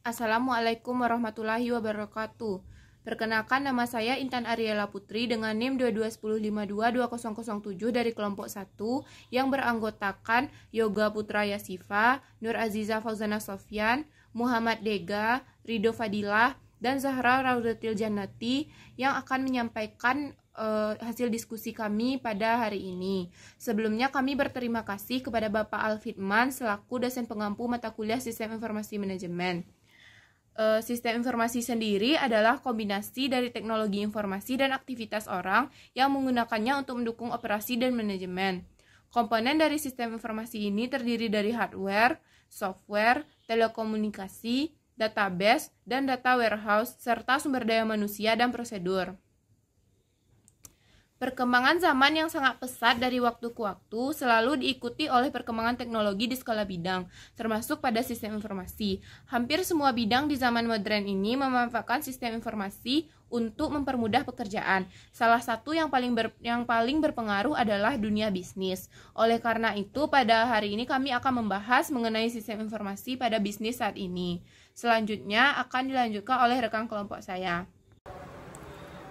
Assalamualaikum warahmatullahi wabarakatuh. Perkenalkan, nama saya Intan Ariela Putri dengan NIM 2210522007 dari kelompok 1 yang beranggotakan Yoga Putra Yasifa, Nur Aziza Fauzana Sofyan, Muhammad Dega, Rido Fadilah, dan Zahra Raudatil Jannati yang akan menyampaikan hasil diskusi kami pada hari ini. Sebelumnya kami berterima kasih kepada Bapak Alfitman selaku dosen pengampu mata kuliah Sistem Informasi Manajemen. Sistem informasi sendiri adalah kombinasi dari teknologi informasi dan aktivitas orang yang menggunakannya untuk mendukung operasi dan manajemen. Komponen dari sistem informasi ini terdiri dari hardware, software, telekomunikasi, database, dan data warehouse, serta sumber daya manusia dan prosedur. Perkembangan zaman yang sangat pesat dari waktu ke waktu selalu diikuti oleh perkembangan teknologi di skala bidang, termasuk pada sistem informasi. Hampir semua bidang di zaman modern ini memanfaatkan sistem informasi untuk mempermudah pekerjaan. Salah satu yang paling berpengaruh adalah dunia bisnis. Oleh karena itu, pada hari ini kami akan membahas mengenai sistem informasi pada bisnis saat ini. Selanjutnya akan dilanjutkan oleh rekan kelompok saya.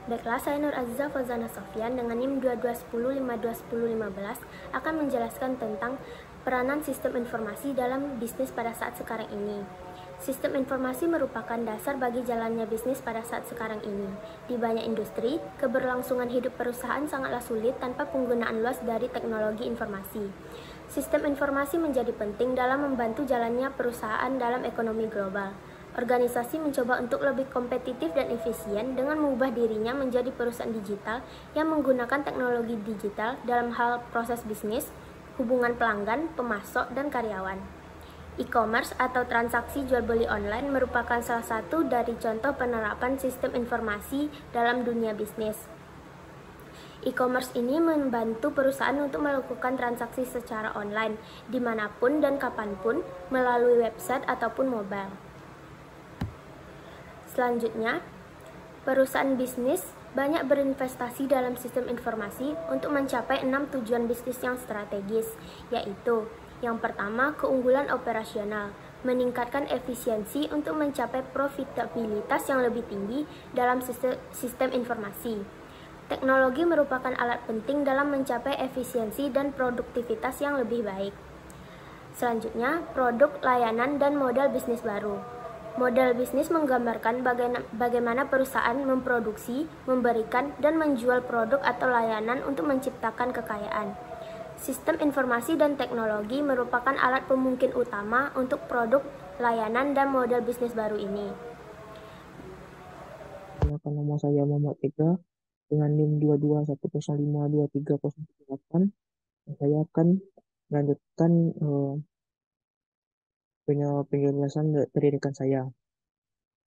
Baiklah, saya Nur Aziza Fauzana Sofyan dengan NIM 2210521015 akan menjelaskan tentang peranan sistem informasi dalam bisnis pada saat sekarang ini. Sistem informasi merupakan dasar bagi jalannya bisnis pada saat sekarang ini. Di banyak industri, keberlangsungan hidup perusahaan sangatlah sulit tanpa penggunaan luas dari teknologi informasi. Sistem informasi menjadi penting dalam membantu jalannya perusahaan dalam ekonomi global. Organisasi mencoba untuk lebih kompetitif dan efisien dengan mengubah dirinya menjadi perusahaan digital yang menggunakan teknologi digital dalam hal proses bisnis, hubungan pelanggan, pemasok, dan karyawan. E-commerce atau transaksi jual beli online merupakan salah satu dari contoh penerapan sistem informasi dalam dunia bisnis. E-commerce ini membantu perusahaan untuk melakukan transaksi secara online, dimanapun dan kapanpun, melalui website ataupun mobile. Selanjutnya, perusahaan bisnis banyak berinvestasi dalam sistem informasi untuk mencapai 6 tujuan bisnis yang strategis, yaitu yang pertama, keunggulan operasional, meningkatkan efisiensi untuk mencapai profitabilitas yang lebih tinggi dalam sistem informasi. Teknologi merupakan alat penting dalam mencapai efisiensi dan produktivitas yang lebih baik. Selanjutnya, produk, layanan, dan modal bisnis baru. Model bisnis menggambarkan bagaimana perusahaan memproduksi, memberikan, dan menjual produk atau layanan untuk menciptakan kekayaan. Sistem informasi dan teknologi merupakan alat pemungkin utama untuk produk, layanan, dan model bisnis baru ini. Nama saya Muhammad Ega dengan NIM 2210523038. Saya akan melanjutkan penjelasan dari rekan saya.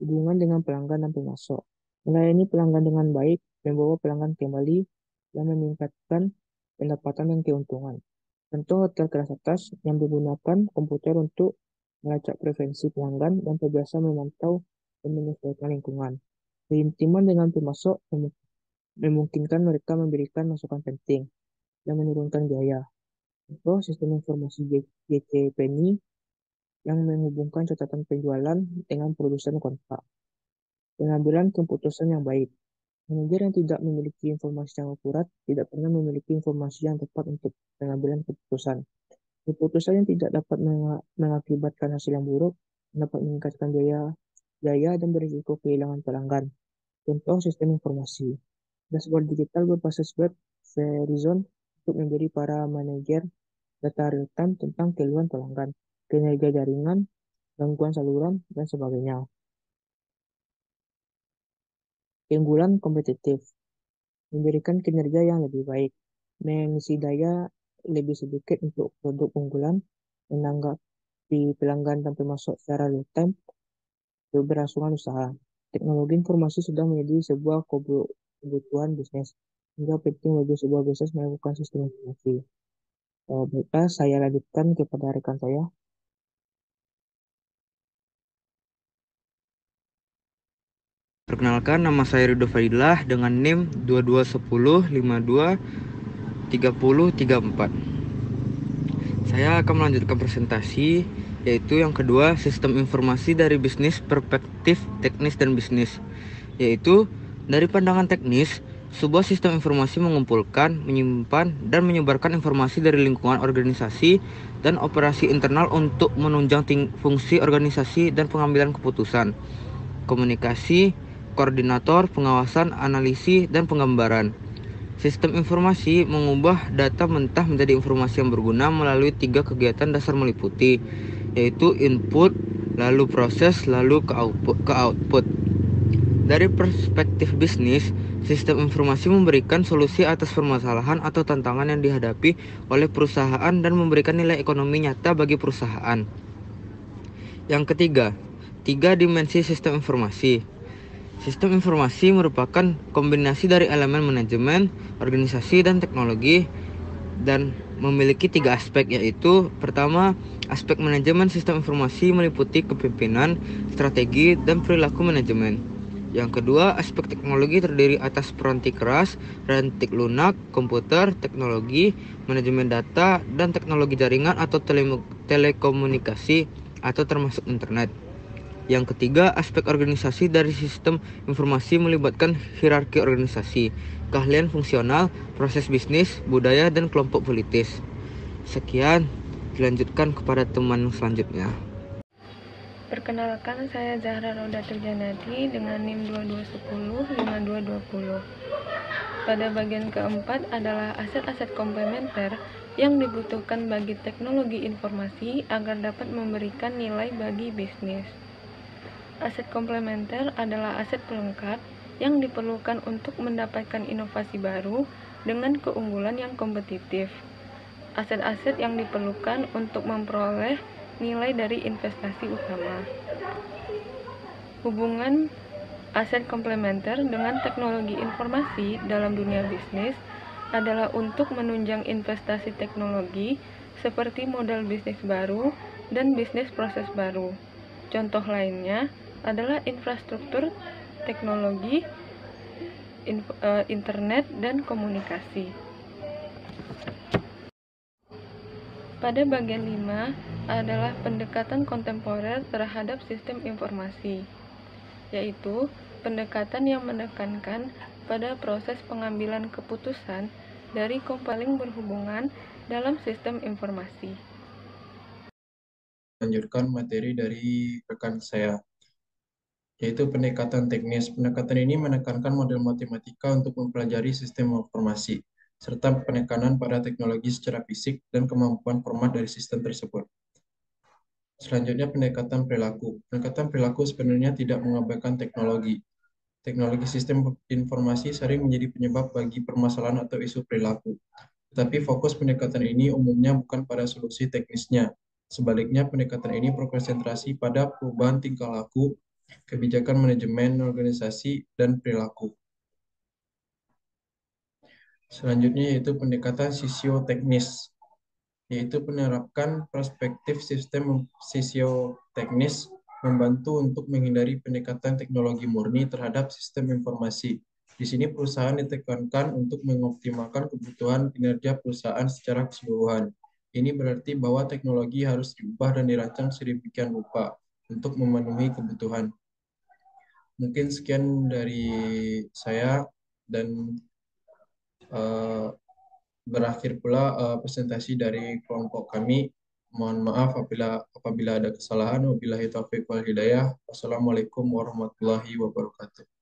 Hubungan dengan pelanggan dan pemasok. Melayani pelanggan dengan baik, membawa pelanggan kembali, dan meningkatkan pendapatan dan keuntungan. Contoh hotel kelas atas yang menggunakan komputer untuk melacak preferensi pelanggan dan terbiasa memantau dan menyesuaikan lingkungan. Keintiman dengan pemasok memungkinkan mereka memberikan masukan penting dan menurunkan biaya. Contoh sistem informasi JCPenney yang menghubungkan catatan penjualan dengan produsen kontrak. Pengambilan keputusan yang baik. Manajer yang tidak memiliki informasi yang akurat tidak pernah memiliki informasi yang tepat untuk pengambilan keputusan. Keputusan yang tidak dapat mengakibatkan hasil yang buruk dapat meningkatkan biaya dan berisiko kehilangan pelanggan. Contoh sistem informasi. Dashboard digital berbasis web Verizon untuk memberi para manajer data real-time tentang keluhan pelanggan, kinerja jaringan, gangguan saluran, dan sebagainya. Keunggulan kompetitif. Memberikan kinerja yang lebih baik, mengisi daya lebih sedikit untuk produk unggulan, menanggapi pelanggan dan pemasok secara real-time, keberlangsungan usaha. Teknologi informasi sudah menjadi sebuah kebutuhan bisnis, sehingga penting bagi sebuah bisnis melakukan sistem informasi. Baiklah, saya lanjutkan kepada rekan saya. Perkenalkan, nama saya Rido Fadilah dengan NIM 2210523034. Saya akan melanjutkan presentasi yaitu yang kedua, sistem informasi dari bisnis, perspektif teknis dan bisnis, yaitu dari pandangan teknis, sebuah sistem informasi mengumpulkan, menyimpan, dan menyebarkan informasi dari lingkungan organisasi dan operasi internal untuk menunjang fungsi organisasi dan pengambilan keputusan, komunikasi, koordinator, pengawasan, analisis, dan penggambaran. Sistem informasi mengubah data mentah menjadi informasi yang berguna melalui 3 kegiatan dasar meliputi, yaitu input, lalu proses, lalu ke output. Dari perspektif bisnis, sistem informasi memberikan solusi atas permasalahan atau tantangan yang dihadapi oleh perusahaan dan memberikan nilai ekonomi nyata bagi perusahaan. Yang ketiga, 3 dimensi sistem informasi. Sistem informasi merupakan kombinasi dari elemen manajemen, organisasi, dan teknologi dan memiliki 3 aspek, yaitu pertama, aspek manajemen sistem informasi meliputi kepemimpinan, strategi, dan perilaku manajemen. Yang kedua, aspek teknologi terdiri atas peranti keras, rantik lunak, komputer, teknologi, manajemen data, dan teknologi jaringan atau telekomunikasi atau termasuk internet. Yang ketiga, aspek organisasi dari sistem informasi melibatkan hierarki organisasi, keahlian fungsional, proses bisnis, budaya, dan kelompok politis. Sekian, dilanjutkan kepada teman selanjutnya. Perkenalkan, saya Zahra Raudatul Janati dengan NIM 22105220. Pada bagian keempat adalah aset-aset komplementer yang dibutuhkan bagi teknologi informasi agar dapat memberikan nilai bagi bisnis. Aset komplementer adalah aset pelengkap yang diperlukan untuk mendapatkan inovasi baru dengan keunggulan yang kompetitif. Aset-aset yang diperlukan untuk memperoleh nilai dari investasi utama. Hubungan aset komplementer dengan teknologi informasi dalam dunia bisnis adalah untuk menunjang investasi teknologi seperti modal bisnis baru dan bisnis proses baru. Contoh lainnya adalah infrastruktur teknologi, internet, dan komunikasi. Pada bagian 5 adalah pendekatan kontemporer terhadap sistem informasi, yaitu pendekatan yang menekankan pada proses pengambilan keputusan dari komponen berhubungan dalam sistem informasi. Lanjutkan materi dari rekan saya, yaitu pendekatan teknis. Pendekatan ini menekankan model matematika untuk mempelajari sistem informasi, serta penekanan pada teknologi secara fisik dan kemampuan format dari sistem tersebut. Selanjutnya, pendekatan perilaku. Pendekatan perilaku sebenarnya tidak mengabaikan teknologi. Teknologi sistem informasi sering menjadi penyebab bagi permasalahan atau isu perilaku. Tetapi fokus pendekatan ini umumnya bukan pada solusi teknisnya. Sebaliknya, pendekatan ini berkonsentrasi pada perubahan tingkah laku, kebijakan manajemen organisasi, dan perilaku. Selanjutnya yaitu pendekatan sosioteknis, yaitu menerapkan perspektif sistem sosioteknis membantu untuk menghindari pendekatan teknologi murni terhadap sistem informasi. Di sini perusahaan ditekankan untuk mengoptimalkan kebutuhan kinerja perusahaan secara keseluruhan. Ini berarti bahwa teknologi harus diubah dan dirancang sedemikian rupa untuk memenuhi kebutuhan. Mungkin sekian dari saya dan berakhir pula presentasi dari kelompok kami. Mohon maaf apabila ada kesalahan. Wabillahi taufiq wal hidayah. Wassalamualaikum warahmatullahi wabarakatuh.